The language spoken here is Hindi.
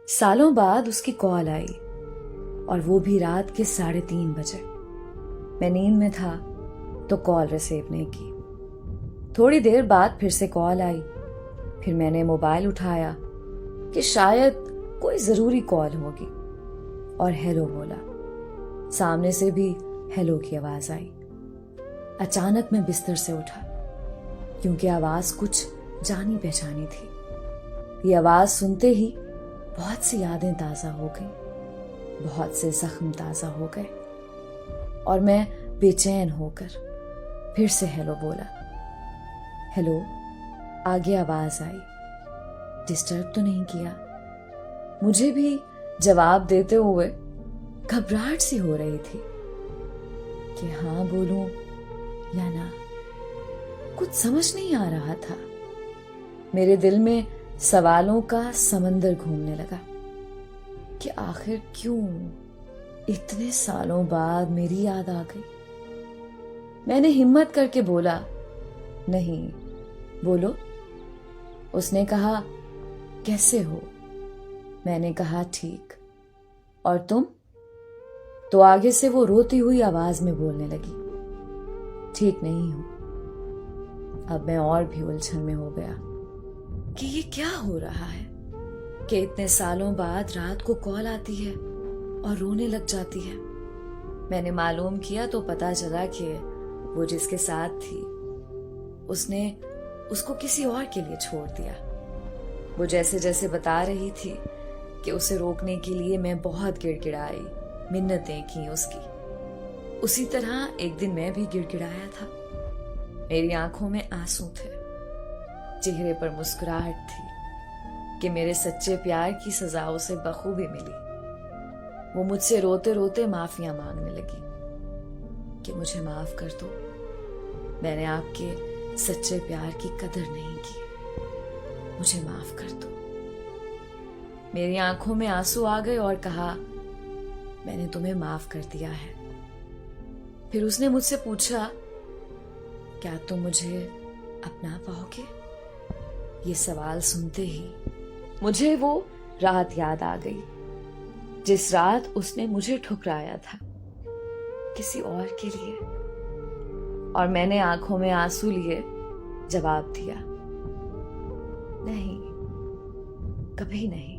सालों बाद उसकी कॉल आई और वो भी रात के 3:30 बजे। मैं नींद में था तो कॉल रिसीव नहीं की। थोड़ी देर बाद फिर से कॉल आई। फिर मैंने मोबाइल उठाया कि शायद कोई जरूरी कॉल होगी और हेलो बोला। सामने से भी हेलो की आवाज आई। अचानक मैं बिस्तर से उठा क्योंकि आवाज कुछ जानी पहचानी थी। ये आवाज सुनते ही बहुत सी यादें ताजा हो गई, बहुत से जख्म ताजा हो गए और मैं बेचैन होकर फिर से हेलो बोला। हेलो, आगे आवाज आई। डिस्टर्ब तो नहीं किया? मुझे भी जवाब देते हुए घबराहट सी हो रही थी कि हाँ बोलूं या ना। कुछ समझ नहीं आ रहा था। मेरे दिल में सवालों का समंदर घूमने लगा कि आखिर क्यों इतने सालों बाद मेरी याद आ गई। मैंने हिम्मत करके बोला, नहीं, बोलो। उसने कहा, कैसे हो? मैंने कहा, ठीक। और तुम? तो आगे से वो रोती हुई आवाज में बोलने लगी, ठीक नहीं हूं। अब मैं और भी उलझन में हो गया कि ये क्या हो रहा है कि इतने सालों बाद रात को कॉल आती है और रोने लग जाती है। मैंने मालूम किया तो पता चला कि वो जिसके साथ थी उसने उसको किसी और के लिए छोड़ दिया। वो जैसे जैसे बता रही थी कि उसे रोकने के लिए मैं बहुत गिड़गिड़ाई, मिन्नतें की उसकी। उसी तरह एक दिन मैं भी गिड़गिड़ाया था। मेरी आंखों में आंसू थे, चेहरे पर मुस्कुराहट थी कि मेरे सच्चे प्यार की सजा उसे बखूबी मिली। वो मुझसे रोते रोते माफिया मांगने लगी कि मुझे माफ कर दो, मैंने आपके सच्चे प्यार की कदर नहीं की, मुझे माफ कर दो। मेरी आंखों में आंसू आ गए और कहा, मैंने तुम्हें माफ कर दिया है। फिर उसने मुझसे पूछा, क्या तुम मुझे अपना पाओगे? ये सवाल सुनते ही मुझे वो रात याद आ गई जिस रात उसने मुझे ठुकराया था किसी और के लिए। और मैंने आंखों में आंसू लिए जवाब दिया, नहीं, कभी नहीं।